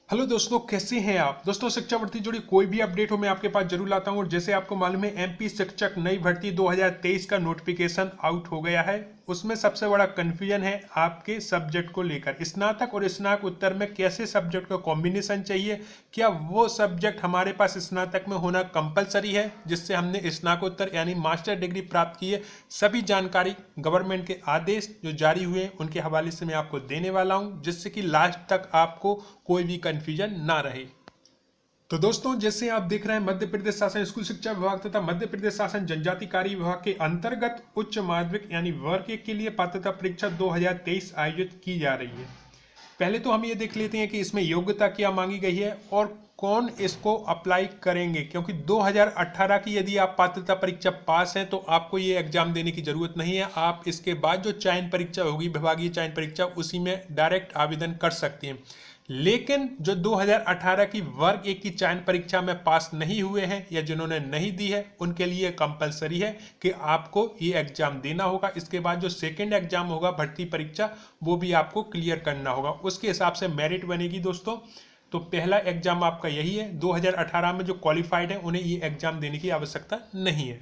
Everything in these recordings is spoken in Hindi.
हेलो दोस्तों, कैसे हैं आप। दोस्तों, शिक्षा भर्ती जुड़ी कोई भी अपडेट हो मैं आपके पास जरूर लाता हूं। और जैसे आपको मालूम है, एमपी शिक्षक नई भर्ती 2023 का नोटिफिकेशन आउट हो गया है। उसमें सबसे बड़ा कंफ्यूजन है आपके सब्जेक्ट को लेकर। स्नातक और स्नातकोत्तर में कैसे सब्जेक्ट का कॉम्बिनेशन चाहिए, क्या वो सब्जेक्ट हमारे पास स्नातक में होना कंपलसरी है जिससे हमने स्नातकोत्तर यानी मास्टर डिग्री प्राप्त की है। सभी जानकारी गवर्नमेंट के आदेश जो जारी हुए हैं उनके हवाले से मैं आपको देने वाला हूं, जिससे कि लास्ट तक आपको कोई भी कंफ्यूजन ना रहे। तो दोस्तों, जैसे आप देख रहे हैं, मध्य प्रदेश शासन स्कूल शिक्षा विभाग तथा मध्य प्रदेश शासन जनजाति कार्य विभाग के अंतर्गत उच्च माध्यमिक यानी वर्ग 1 के लिए पात्रता परीक्षा 2023 आयोजित की जा रही है। पहले तो हम ये देख लेते हैं कि इसमें योग्यता क्या मांगी गई है और कौन इसको अप्लाई करेंगे, क्योंकि 2018 की यदि आप पात्रता परीक्षा पास हैं तो आपको ये एग्जाम देने की जरूरत नहीं है। आप इसके बाद जो चयन परीक्षा होगी, विभागीय चयन परीक्षा, उसी में डायरेक्ट आवेदन कर सकते हैं। लेकिन जो 2018 की वर्ग 1 की चयन परीक्षा में पास नहीं हुए हैं या जिन्होंने नहीं दी है, उनके लिए कंपलसरी है कि आपको ये एग्जाम देना होगा। इसके बाद जो सेकंड एग्जाम होगा, भर्ती परीक्षा, वो भी आपको क्लियर करना होगा। उसके हिसाब से मेरिट बनेगी दोस्तों। तो पहला एग्जाम आपका यही है। 2018 में जो क्वालिफाइड है उन्हें ये एग्जाम देने की आवश्यकता नहीं है।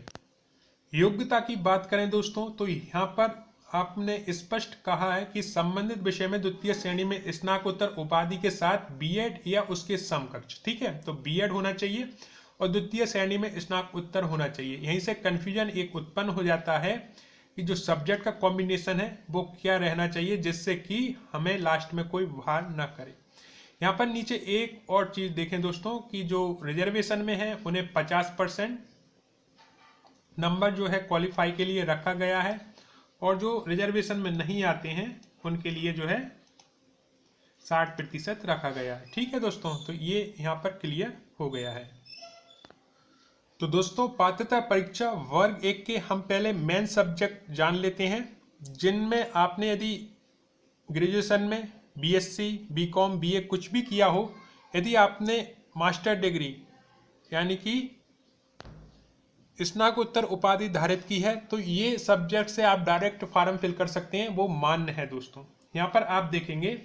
योग्यता की बात करें दोस्तों, तो यहाँ पर आपने स्पष्ट कहा है कि संबंधित विषय में द्वितीय श्रेणी में स्नातकोत्तर उपाधि के साथ बीएड या उसके समकक्ष। ठीक है, तो बीएड होना चाहिए और द्वितीय श्रेणी में स्नातकोत्तर होना चाहिए। यहीं से कंफ्यूजन एक उत्पन्न हो जाता है कि जो सब्जेक्ट का कॉम्बिनेशन है वो क्या रहना चाहिए, जिससे कि हमें लास्ट में कोई भार ना करे। यहाँ पर नीचे एक और चीज देखें दोस्तों कि जो रिजर्वेशन में है उन्हें 50% नंबर जो है क्वालिफाई के लिए रखा गया है, और जो रिजर्वेशन में नहीं आते हैं उनके लिए जो है 60% रखा गया है। ठीक है दोस्तों, तो ये यहाँ पर क्लियर हो गया है। तो दोस्तों, पात्रता परीक्षा वर्ग 1 के हम पहले मेन सब्जेक्ट जान लेते हैं, जिनमें आपने यदि ग्रेजुएशन में बीएससी, बीकॉम, बीए कुछ भी किया हो, यदि आपने मास्टर डिग्री यानी कि स्नातकोत्तर उपाधि धारित की है, तो ये सब्जेक्ट से आप डायरेक्ट फॉर्म फिल कर सकते हैं, वो मान्य है दोस्तों। यहाँ पर आप देखेंगे,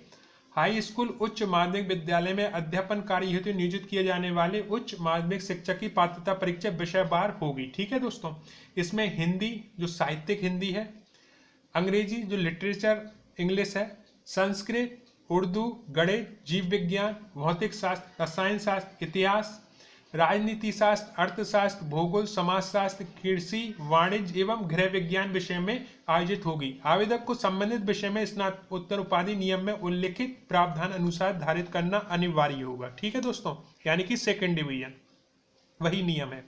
हाई स्कूल उच्च माध्यमिक विद्यालय में अध्यापन कार्य हेतु नियोजित किए जाने वाले उच्च माध्यमिक शिक्षक की पात्रता परीक्षा विषयवार होगी। ठीक है दोस्तों, इसमें हिंदी जो साहित्यिक हिंदी है, अंग्रेजी जो लिटरेचर इंग्लिश है, संस्कृत, उर्दू, गणित, जीव विज्ञान, भौतिक शास्त्र, रसायन शास्त्र, इतिहास, राजनीति शास्त्र, अर्थशास्त्र, भूगोल, समाजशास्त्र, कृषि, वाणिज्य एवं गृह विज्ञान विषय में आयोजित होगी। आवेदक को संबंधित विषय में स्नातकोत्तर उपाधि नियम में उल्लिखित प्रावधान अनुसार धारित करना अनिवार्य होगा। ठीक है दोस्तों, यानी कि सेकंड डिवीजन वही नियम है।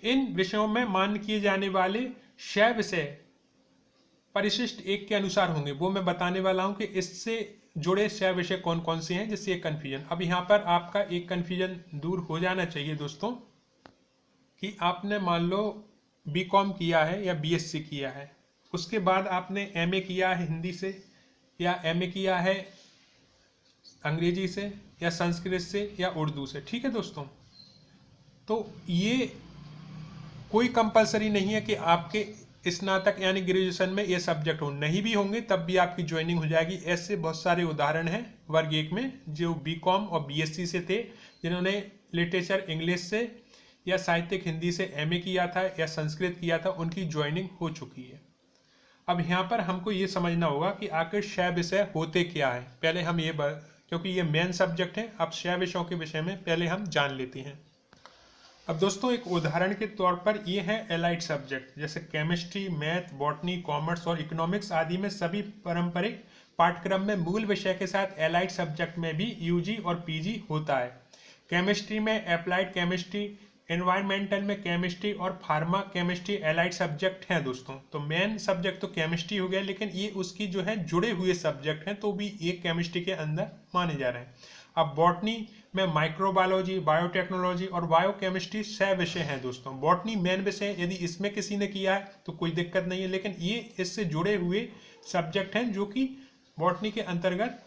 इन विषयों में मान्य किए जाने वाले 6 विषय परिशिष्ट 1 के अनुसार होंगे। वो मैं बताने वाला हूं कि इससे जुड़े 6 विषय कौन कौन से हैं, जिससे कंफ्यूजन। अब यहाँ पर आपका एक कंफ्यूजन दूर हो जाना चाहिए दोस्तों कि आपने मान लो बीकॉम किया है या बीएससी किया है, उसके बाद आपने एमए किया है हिंदी से, या एमए किया है अंग्रेजी से, या संस्कृत से, या उर्दू से। ठीक है दोस्तों, तो ये कोई कंपलसरी नहीं है कि आपके स्नातक यानी ग्रेजुएशन में ये सब्जेक्ट हो। नहीं भी होंगे तब भी आपकी ज्वाइनिंग हो जाएगी। ऐसे बहुत सारे उदाहरण हैं वर्ग 1 में जो बीकॉम और बीएससी से थे, जिन्होंने लिटरेचर इंग्लिश से या साहित्यिक हिंदी से एमए किया था या संस्कृत किया था, उनकी ज्वाइनिंग हो चुकी है। अब यहाँ पर हमको ये समझना होगा कि आखिर 6 विषय होते क्या है। पहले हम ये क्योंकि ये मेन सब्जेक्ट है, अब 6 विषयों के विषय में पहले हम जान लेते हैं। अब दोस्तों, एक उदाहरण के तौर पर ये है एलाइड सब्जेक्ट, जैसे केमिस्ट्री, मैथ, बॉटनी, कॉमर्स और इकोनॉमिक्स आदि में सभी पारंपरिक पाठ्यक्रम में मूल विषय के साथ एलाइड सब्जेक्ट में भी यूजी और पीजी होता है। केमिस्ट्री में अप्लाइड केमिस्ट्री, एनवायरमेंटल में केमिस्ट्री और फार्मा केमिस्ट्री एलाइड सब्जेक्ट हैं दोस्तों। तो मेन सब्जेक्ट तो केमिस्ट्री हो गया, लेकिन ये उसकी जो है जुड़े हुए सब्जेक्ट हैं, तो भी एक केमिस्ट्री के अंदर माने जा रहे हैं। अब बॉटनी में माइक्रोबायोलॉजी, बायोटेक्नोलॉजी और बायोकेमिस्ट्री 6 विषय हैं दोस्तों। बॉटनी मेन विषय, यदि इसमें किसी ने किया है तो कोई दिक्कत नहीं है, लेकिन ये इससे जुड़े हुए सब्जेक्ट हैं जो कि बॉटनी के अंतर्गत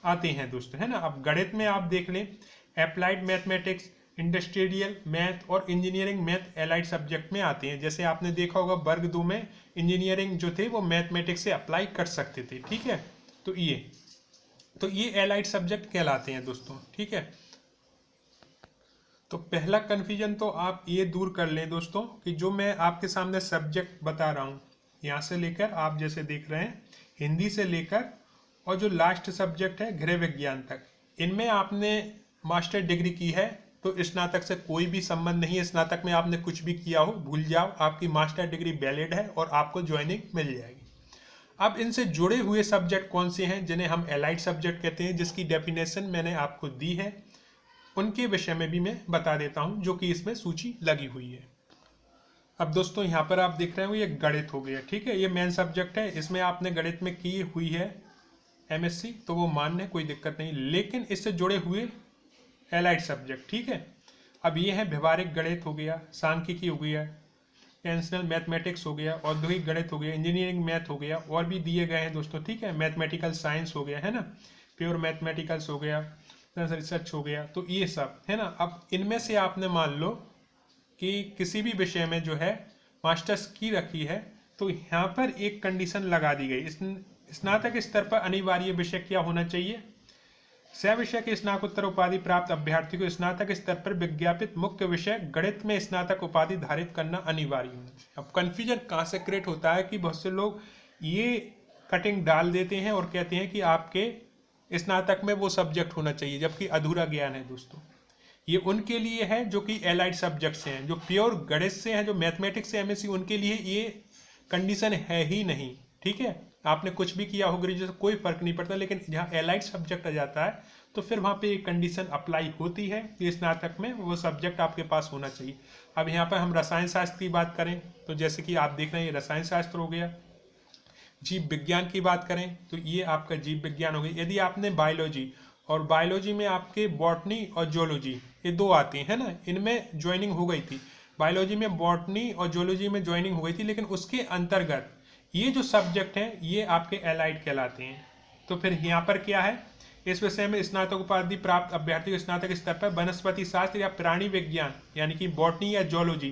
आते हैं दोस्तों, है ना। अब गणित में आप देख लें, अप्लाइड मैथमेटिक्स, इंडस्ट्रियल मैथ और इंजीनियरिंग मैथ एलाइड सब्जेक्ट में आते हैं। जैसे आपने देखा होगा वर्ग 2 में इंजीनियरिंग जो थे वो मैथमेटिक्स से अप्लाई कर सकते थे। ठीक है, तो ये तो ये एलाइड सब्जेक्ट कहलाते हैं दोस्तों, ठीक है। तो पहला कन्फ्यूजन तो आप ये दूर कर लें दोस्तों कि जो मैं आपके सामने सब्जेक्ट बता रहा हूँ, यहाँ से लेकर आप जैसे देख रहे हैं हिंदी से लेकर और जो लास्ट सब्जेक्ट है गृह विज्ञान तक, इनमें आपने मास्टर डिग्री की है तो स्नातक से कोई भी संबंध नहीं है। स्नातक में आपने कुछ भी किया हो भूल जाओ, आपकी मास्टर डिग्री वैलिड है और आपको ज्वाइनिंग मिल जाएगी। अब इनसे जुड़े हुए सब्जेक्ट कौन से हैं जिन्हें हम एलाइड सब्जेक्ट कहते हैं, जिसकी डेफिनेशन मैंने आपको दी है, उनके विषय में भी मैं बता देता हूं जो कि इसमें सूची लगी हुई है। अब दोस्तों यहाँ पर आप देख रहे हो ये गणित हो गया, ठीक है। ये मेन सब्जेक्ट है, इसमें आपने गणित में की हुई है एमएससी तो वो मान्य है, कोई दिक्कत नहीं। लेकिन इससे जुड़े हुए एलाइड सब्जेक्ट, ठीक है। अब ये है व्यवहारिक गणित हो गया, सांख्यिकी हो गया, टेंशनल मैथमेटिक्स हो गया, औद्योगिक गणित हो गया, इंजीनियरिंग मैथ हो गया, और भी दिए गए हैं दोस्तों, ठीक है। मैथमेटिकल साइंस हो गया है ना, प्योर मैथमेटिकल्स हो गया, रिसर्च हो गया, तो ये सब है ना। अब इनमें से आपने मान लो कि किसी भी विषय में जो है मास्टर्स की रखी है तो यहाँ पर एक कंडीशन लगा दी गई, स्नातक स्तर पर अनिवार्य विषय क्या होना चाहिए, सह विषय के स्नातकोत्तर उपाधि प्राप्त अभ्यर्थी को स्नातक स्तर पर विज्ञापित मुख्य विषय गणित में स्नातक उपाधि धारित करना अनिवार्य होना चाहिए। अब कंफ्यूजन कहाँ से क्रिएट होता है कि बहुत से लोग ये कटिंग डाल देते हैं और कहते हैं कि आपके स्नातक में वो सब्जेक्ट होना चाहिए, जबकि अधूरा ज्ञान है दोस्तों। ये उनके लिए है जो कि एलाइड सब्जेक्ट से हैं, जो प्योर गणित से हैं, जो मैथमेटिक्स से एमएससी, उनके लिए ये कंडीशन है ही नहीं, ठीक है। आपने कुछ भी किया हो ग्रेजुएशन कोई फर्क नहीं पड़ता, लेकिन जहाँ एलाइड सब्जेक्ट आ जाता है तो फिर वहाँ पे एक कंडीशन अप्लाई होती है कि स्नातक में वो सब्जेक्ट आपके पास होना चाहिए। अब यहाँ पर हम रसायन शास्त्र की बात करें तो जैसे कि आप देख रहे हैं ये रसायन शास्त्र हो गया। जीव विज्ञान की बात करें तो ये आपका जीव विज्ञान हो गया। यदि आपने बायोलॉजी, और बायोलॉजी में आपके बॉटनी और जोलॉजी ये दो आती हैं ना, इनमें ज्वाइनिंग हो गई थी, बायोलॉजी में बॉटनी और जोलॉजी में ज्वाइनिंग हो गई थी, लेकिन उसके अंतर्गत ये जो सब्जेक्ट हैं ये आपके एलाइड कहलाते हैं। तो फिर यहाँ पर क्या है, इस विषय में स्नातक उपाधि प्राप्त अभ्यर्थी को स्नातक स्तर पर वनस्पति शास्त्र या प्राणी विज्ञान यानी कि बॉटनी या zoology,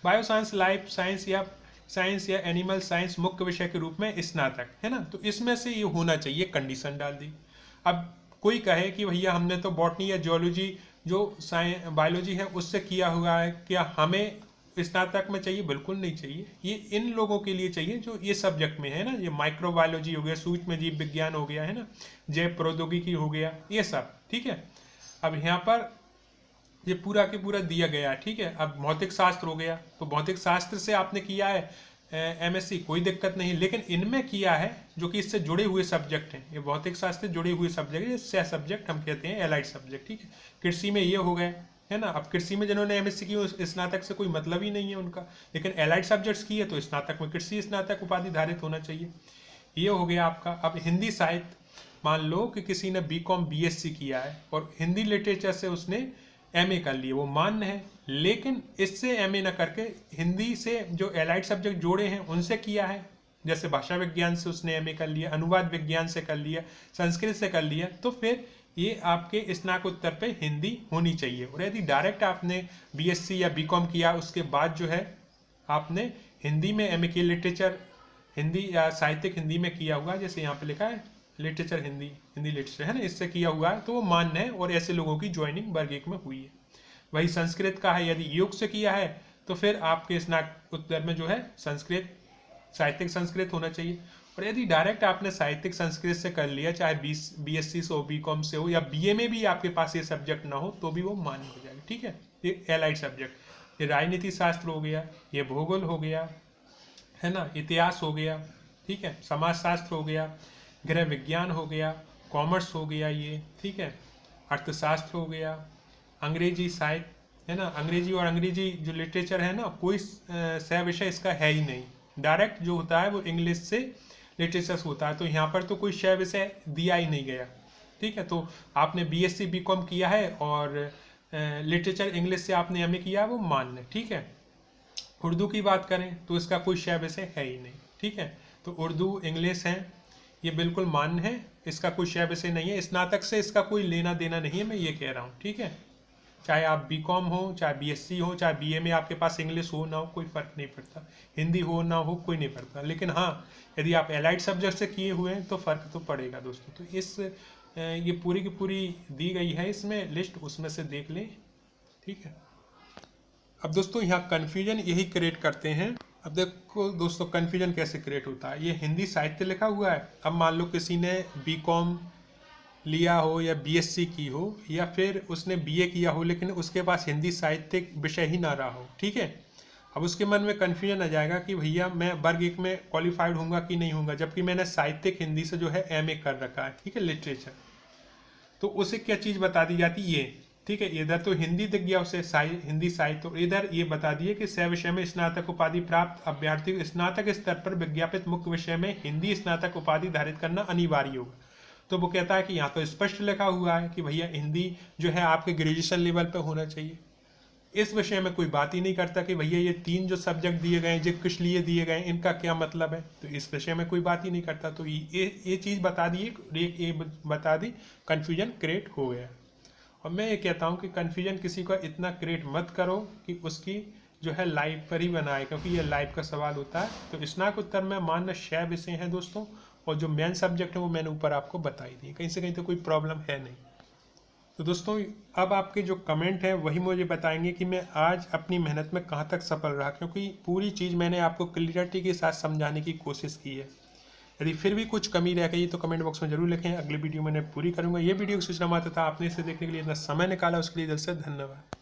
bio science, life science या एनिमल साइंस मुख्य विषय के रूप में स्नातक, है ना। तो इसमें से ये होना चाहिए, कंडीशन डाल दी। अब कोई कहे कि भैया हमने तो बॉटनी या जियोलॉजी जो बायोलॉजी है उससे किया हुआ है, क्या हमें स्नातक में चाहिए? बिल्कुल नहीं चाहिए। ये इन लोगों के लिए चाहिए जो ये सब्जेक्ट में है ना, ये माइक्रोबायोलॉजी हो गया, सूक्ष्म जीव विज्ञान हो गया, है ना, जैव प्रौद्योगिकी हो गया, ये सब, ठीक है। अब यहाँ पर ये पूरा के पूरा दिया गया है, ठीक है। अब भौतिक शास्त्र हो गया, तो भौतिक शास्त्र से आपने किया है एमएससी, कोई दिक्कत नहीं, लेकिन इनमें किया है जो कि इससे जुड़े हुए सब्जेक्ट हैं, ये भौतिक शास्त्र से जुड़े हुए सब्जेक्ट, ये सह सब्जेक्ट हम कहते हैं, एलाइड सब्जेक्ट, ठीक है। कृषि में ये हो गए, है ना। अब कृषि में जिन्होंने एमएससी की स्नातक से कोई मतलब ही नहीं है उनका, लेकिन एलाइड सब्जेक्ट्स की है तो स्नातक में कृषि स्नातक उपाधि धारित होना चाहिए, ये हो गया आपका। अब हिंदी साहित्य, मान लो कि किसी ने बीकॉम बीएससी किया है और हिंदी लिटरेचर से उसने एमए कर लिए, वो मान्य है, लेकिन इससे एमए न करके हिंदी से जो एलाइड सब्जेक्ट जोड़े हैं उनसे किया है, जैसे भाषा विज्ञान से उसने एमए कर लिया, अनुवाद विज्ञान से कर लिया, संस्कृत से कर लिया, तो फिर ये आपके स्नातकोत्तर पे हिंदी होनी चाहिए। और यदि डायरेक्ट आपने बीएससी या बीकॉम किया उसके बाद जो है आपने हिंदी में एमए की, लिटरेचर हिंदी या साहित्यिक हिंदी में किया हुआ, जैसे यहाँ पे लिखा है लिटरेचर हिंदी लिटरेचर, है ना, इससे किया हुआ है तो वो मान्य है और ऐसे लोगों की ज्वाइनिंग वर्ग 1 में हुई है। वही संस्कृत का है, यदि योग से किया है तो फिर आपके स्नातकोत्तर में जो है संस्कृत, साहित्यिक संस्कृत होना चाहिए। और यदि डायरेक्ट आपने साहित्यिक संस्कृत से कर लिया, चाहे बीएससी से हो, बीकॉम से हो, या बीए में भी आपके पास ये सब्जेक्ट ना हो तो भी वो मान्य हो जाएगा, ठीक है। ये एलाइड सब्जेक्ट, ये राजनीति शास्त्र हो गया, ये भूगोल हो गया, है ना, इतिहास हो गया, ठीक है, समाज शास्त्र हो गया, गृह विज्ञान हो गया, कॉमर्स हो गया ये, ठीक है, अर्थशास्त्र हो गया, अंग्रेजी साहित्य, है ना, अंग्रेजी और अंग्रेजी जो लिटरेचर है ना, कोई सह विषय इसका है ही नहीं, डायरेक्ट जो होता है वो इंग्लिश से लिटरेचर होता है, तो यहाँ पर तो कोई सह विषय दिया ही नहीं गया, ठीक है। तो आपने बीएससी बीकॉम किया है और लिटरेचर इंग्लिश से आपने एमए किया है, वो मान्य, ठीक है। उर्दू की बात करें तो इसका कोई सह विषय है ही नहीं, ठीक है। तो उर्दू इंग्लिश है, ये बिल्कुल मान्य है, इसका कोई सह विषय नहीं है, स्नातक से इसका कोई लेना देना नहीं है, मैं ये कह रहा हूँ, ठीक है। चाहे आप बीकॉम हो, चाहे बीएससी हो, चाहे बीए में आपके पास इंग्लिश हो ना हो, कोई फर्क नहीं पड़ता, हिंदी हो ना हो कोई नहीं पड़ता, लेकिन हाँ यदि आप एलाइड सब्जेक्ट से किए हुए हैं तो फर्क तो पड़ेगा दोस्तों। तो इस ये पूरी की पूरी दी गई है इसमें लिस्ट, उसमें से देख लें। ठीक है, अब दोस्तों यहाँ कन्फ्यूजन यही क्रिएट करते हैं। अब देखो दोस्तों कन्फ्यूजन कैसे क्रिएट होता है। ये हिंदी साहित्य लिखा हुआ है, अब मान लो किसी ने बीकॉम लिया हो या बीएससी की हो या फिर उसने बीए किया हो, लेकिन उसके पास हिंदी साहित्य विषय ही ना रहा हो। ठीक है, अब उसके मन में कन्फ्यूजन आ जाएगा कि भैया मैं वर्ग 1 में क्वालिफाइड होऊंगा कि नहीं होऊंगा, जबकि मैंने साहित्यिक हिंदी से जो है एमए कर रखा है। ठीक है, लिटरेचर, तो उसे क्या चीज़ बता दी जाती ये। ठीक है, इधर तो हिंदी दिख गया उसे, हिंदी साहित्य, तो इधर ये बता दिए कि सह विषय में स्नातक उपाधि प्राप्त अभ्यर्थी को स्नातक स्तर पर विज्ञापित मुख्य विषय में हिंदी स्नातक उपाधि धारित करना अनिवार्य होगा। तो वो कहता है कि यहाँ तो स्पष्ट लिखा हुआ है कि भैया हिंदी जो है आपके ग्रेजुएशन लेवल पर होना चाहिए। इस विषय में कोई बात ही नहीं करता कि भैया ये 3 जो सब्जेक्ट दिए गए हैं जो किस लिए दिए गए हैं, इनका क्या मतलब है, तो इस विषय में कोई बात ही नहीं करता। तो ये चीज़ बता दी, ये बता दी, कन्फ्यूजन क्रिएट हो गया। और मैं ये कहता हूँ कि कन्फ्यूजन किसी का इतना क्रिएट मत करो कि उसकी जो है लाइफ पर ही बनाए, क्योंकि ये लाइफ का सवाल होता है। तो स्नातकोत्तर में मान्य 6 विषय हैं दोस्तों, और जो मेन सब्जेक्ट है वो मैंने ऊपर आपको बताई दी, कहीं से कहीं तो कोई प्रॉब्लम है नहीं। तो दोस्तों अब आपके जो कमेंट हैं वही मुझे बताएंगे कि मैं आज अपनी मेहनत में कहाँ तक सफल रहा, क्योंकि पूरी चीज़ मैंने आपको क्लियरिटी के साथ समझाने की कोशिश की है। यदि फिर भी कुछ कमी रह गई तो कमेंट बॉक्स में जरूर लिखें, अगली वीडियो मैंने पूरी करूँगा। ये वीडियो सूचना मात्र था, आपने इसे देखने के लिए इतना समय निकाला उसके लिए दिल से धन्यवाद।